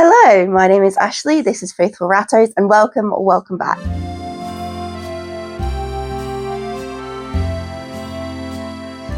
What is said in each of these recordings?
Hello, my name is Ashley, this is Faithful Rattos, and welcome back.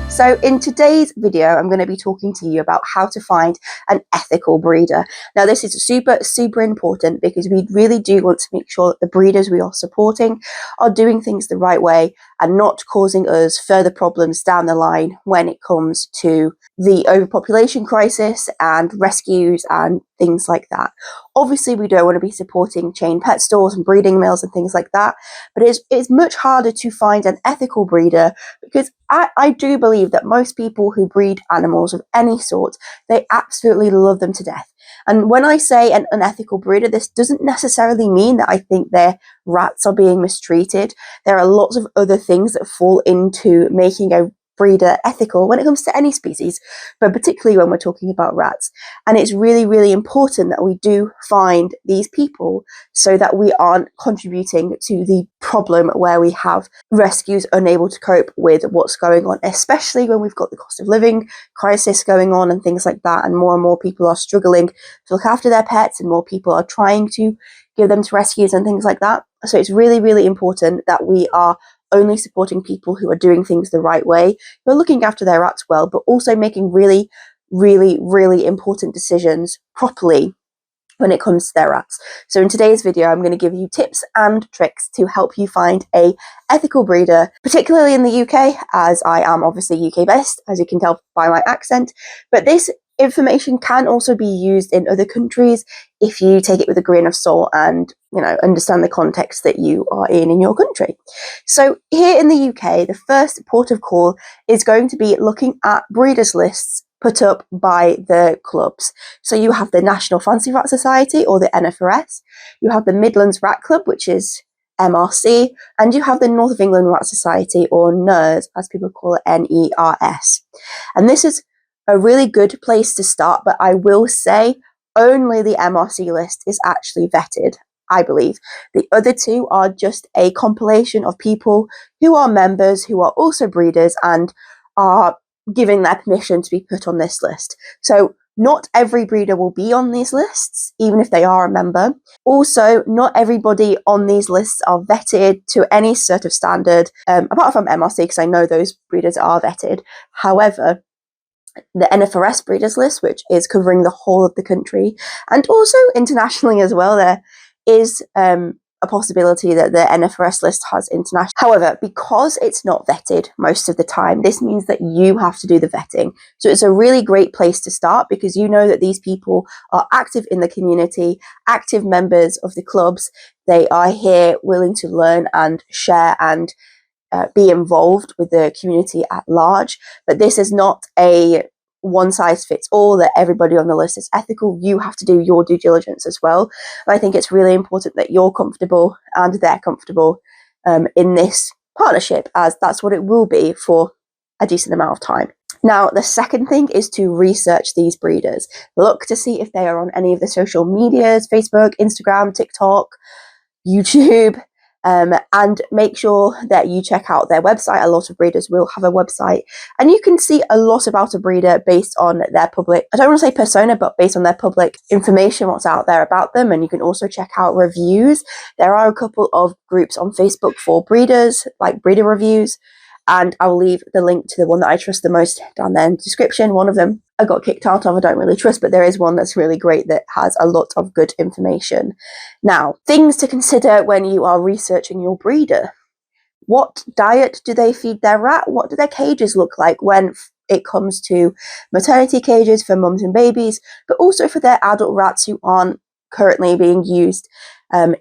So in today's video, I'm going to be talking to you about how to find an ethical breeder. Now this is super important because we really do want to make sure that the breeders we are supporting are doing things the right way and not causing us further problems down the line when it comes to the overpopulation crisis and rescues and things like that. Obviously, we don't want to be supporting chain pet stores and breeding mills and things like that, but it's much harder to find an ethical breeder because I do believe that most people who breed animals of any sort, they absolutely love them to death. And when I say an unethical breeder, this doesn't necessarily mean that I think their rats are being mistreated. There are lots of other things that fall into making a breeder ethical when it comes to any species, but particularly when we're talking about rats. And it's really important that we do find these people so that we aren't contributing to the problem where we have rescues unable to cope with what's going on, especially when we've got the cost of living crisis going on and things like that, and more people are struggling to look after their pets and more people are trying to give them to rescues and things like that. So it's really important that we are only supporting people who are doing things the right way, who are looking after their rats well, but also making really important decisions properly when it comes to their rats. So in today's video, I'm going to give you tips and tricks to help you find a ethical breeder, particularly in the UK, as I am obviously UK based, as you can tell by my accent. But this information can also be used in other countries if you take it with a grain of salt and, understand the context that you are in your country. So here in the UK, the first port of call is going to be looking at breeders lists put up by the clubs. So you have the National Fancy Rat Society, or the NFRS, you have the Midlands Rat Club, which is MRC, and you have the North of England Rat Society, or NERS, as people call it, NERS. And this is a really good place to start, but I will say only the MRC list is actually vetted, I believe. The other two are just a compilation of people who are members, who are also breeders, and are giving their permission to be put on this list. So not every breeder will be on these lists, even if they are a member. Also, not everybody on these lists are vetted to any sort of standard, apart from MRC, because I know those breeders are vetted. However, the NFRS breeders list, which is covering the whole of the country, and also internationally as well, there is a possibility that the NFRS list has international. However, because it's not vetted most of the time, this means that you have to do the vetting. So it's a really great place to start because you know that these people are active in the community, active members of the clubs. They are here willing to learn and share and be involved with the community at large. But this is not a one size fits all, that everybody on the list is ethical. You have to do your due diligence as well. And I think it's really important that you're comfortable and they're comfortable in this partnership, as that's what it will be for a decent amount of time. Now, the second thing is to research these breeders. Look to see if they are on any of the social medias, Facebook, Instagram, TikTok, YouTube, and make sure that you check out their website. A lot of breeders will have a website, and you can see a lot about a breeder based on their public, I don't want to say persona, but based on their public information, what's out there about them. And you can also check out reviews. There are a couple of groups on Facebook for breeders, like breeder reviews, and I'll leave the link to the one that I trust the most down there in the description. One of them I got kicked out of, I don't really trust, but there is one that's really great that has a lot of good information. Now, things to consider when you are researching your breeder. What diet do they feed their rat? What do their cages look like when it comes to maternity cages for mums and babies, but also for their adult rats who aren't currently being used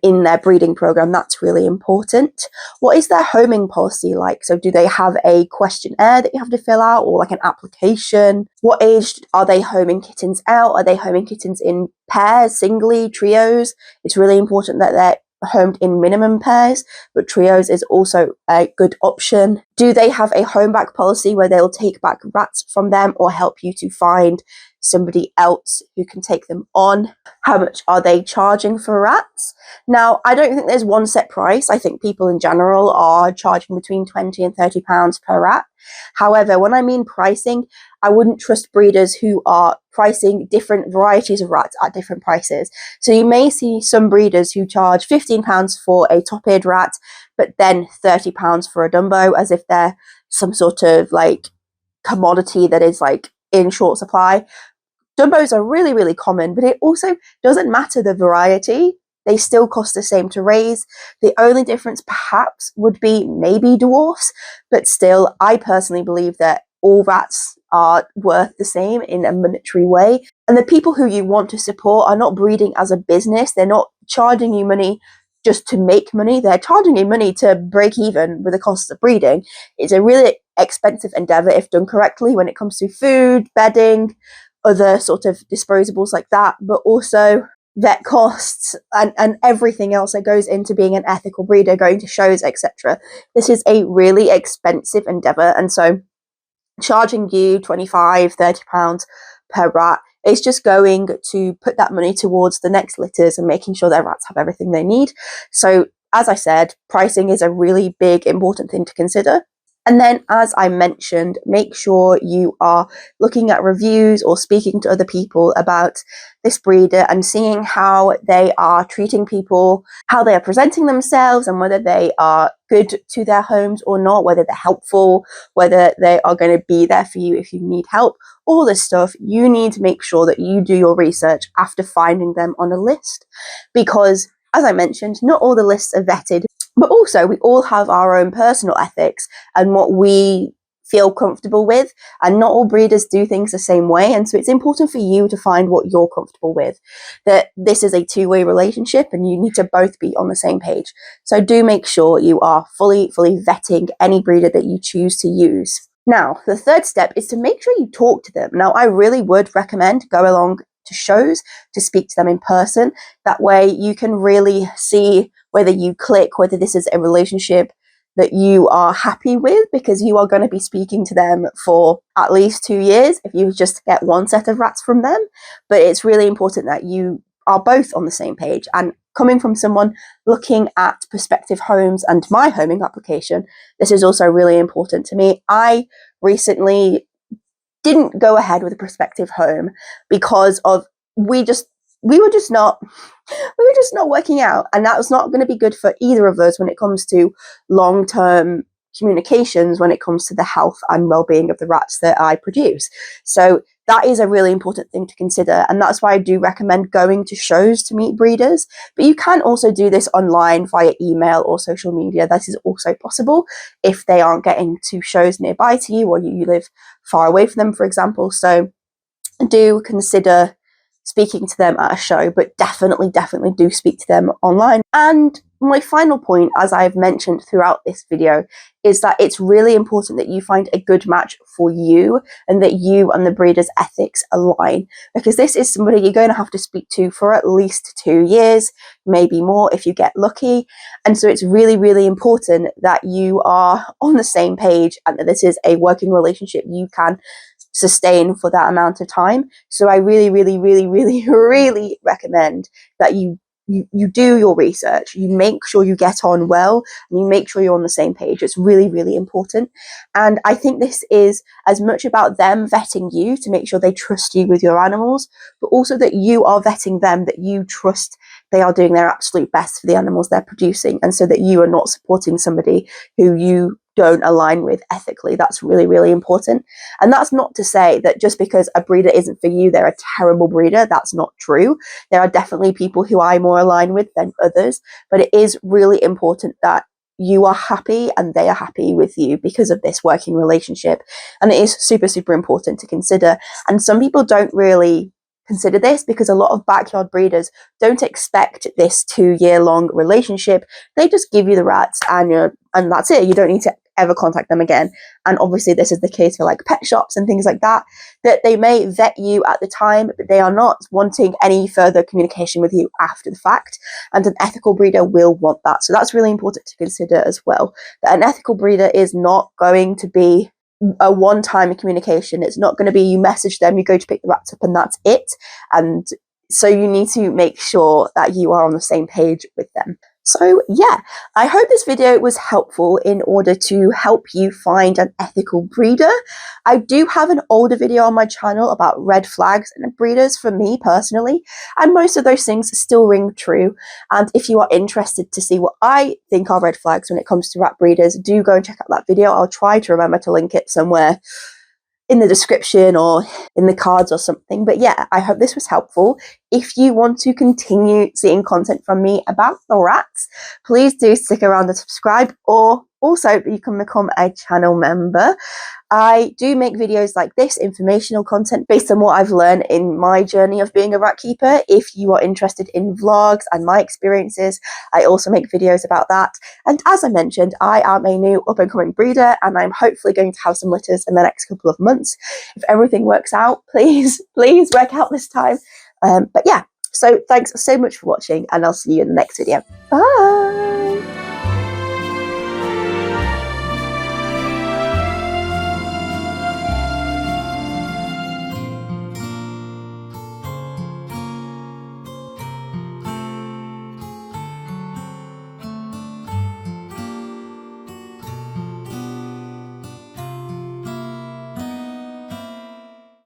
in their breeding program? That's really important. What is their homing policy like? So do they have a questionnaire that you have to fill out, or like an application? What age are they homing kittens out? Are they homing kittens in pairs, singly, trios? It's really important that they're homed in minimum pairs, but trios is also a good option. Do they have a home back policy where they'll take back rats from them or help you to find somebody else who can take them on? How much are they charging for rats? Now, I don't think there's one set price. I think people in general are charging between £20 and £30 per rat. However, when I mean pricing, I wouldn't trust breeders who are pricing different varieties of rats at different prices. So you may see some breeders who charge £15 for a top-eared rat, but then £30 for a Dumbo, as if they're some sort of like commodity that is like in short supply. Dumbos are really, really common, but it also doesn't matter the variety. They still cost the same to raise. The only difference perhaps would be maybe dwarfs, but still, I personally believe that all rats are worth the same in a monetary way. And the people who you want to support are not breeding as a business. They're not charging you money just to make money. They're charging you money to break even with the costs of breeding. It's a really expensive endeavor if done correctly when it comes to food, bedding, other sort of disposables like that, but also vet costs and everything else that goes into being an ethical breeder, going to shows, etc. This is a really expensive endeavor, and so charging you £25-30 per rat is just going to put that money towards the next litters and making sure their rats have everything they need. So as I said, pricing is a really big important thing to consider. And then, as I mentioned, make sure you are looking at reviews or speaking to other people about this breeder and seeing how they are treating people, how they are presenting themselves, and whether they are good to their homes or not, whether they're helpful, whether they are going to be there for you if you need help. All this stuff, you need to make sure that you do your research after finding them on a list, because, as I mentioned, not all the lists are vetted. But also, we all have our own personal ethics and what we feel comfortable with, and not all breeders do things the same way. And so it's important for you to find what you're comfortable with, that this is a two-way relationship and you need to both be on the same page. So do make sure you are fully vetting any breeder that you choose to use. Now, the third step is to make sure you talk to them. Now, I really would recommend go along to shows to speak to them in person. That way you can really see whether you click, whether this is a relationship that you are happy with, because you are going to be speaking to them for at least 2 years if you just get one set of rats from them. But it's really important that you are both on the same page. And coming from someone looking at prospective homes and my homing application, this is also really important to me. I recently didn't go ahead with a prospective home because of we were just not working out, and that was not going to be good for either of us when it comes to long-term communications, when it comes to the health and well-being of the rats that I produce. So that is a really important thing to consider, and that's why I do recommend going to shows to meet breeders. But you can also do this online via email or social media. That is also possible if they aren't getting to shows nearby to you, or you live far away from them, for example. So do consider speaking to them at a show, but definitely do speak to them online. And my final point, as I've mentioned throughout this video, is that it's really important that you find a good match for you and that you and the breeder's ethics align, because this is somebody you're going to have to speak to for at least 2 years, maybe more if you get lucky. And so it's really important that you are on the same page and that this is a working relationship you can sustain for that amount of time. So I really recommend that you do your research, you make sure you get on well, and you make sure you're on the same page. It's really important. And I think this is as much about them vetting you to make sure they trust you with your animals, but also that you are vetting them, that you trust they are doing their absolute best for the animals they're producing, and so that you are not supporting somebody who you don't align with ethically. That's really important. And that's not to say that just because a breeder isn't for you, they're a terrible breeder. That's not true. There are definitely people who I more align with than others, but it is really important that you are happy and they are happy with you because of this working relationship. And it is super important to consider. And some people don't really consider this because a lot of backyard breeders don't expect this 2-year-long relationship. They just give you the rats and that's it. You don't need to ever contact them again. And obviously this is the case for like pet shops and things like that, that they may vet you at the time, but they are not wanting any further communication with you after the fact. And an ethical breeder will want that. So that's really important to consider as well, that an ethical breeder is not going to be a one-time communication. It's not going to be you message them, you go to pick the rats up, and that's it. And so you need to make sure that you are on the same page with them. So yeah, I hope this video was helpful in order to help you find an ethical breeder. I do have an older video on my channel about red flags and breeders for me personally, and most of those things still ring true. And if you are interested to see what I think are red flags when it comes to rat breeders, do go and check out that video. I'll try to remember to link it somewhere in the description or in the cards or something. But yeah, I hope this was helpful. If you want to continue seeing content from me about the rats, please do stick around and subscribe, or also you can become a channel member. I do make videos like this, informational content based on what I've learned in my journey of being a rat keeper. If you are interested in vlogs and my experiences, I also make videos about that. And as I mentioned, I am a new up and coming breeder, and I'm hopefully going to have some litters in the next couple of months. If everything works out, please work out this time. But yeah, so thanks so much for watching, and I'll see you in the next video. Bye!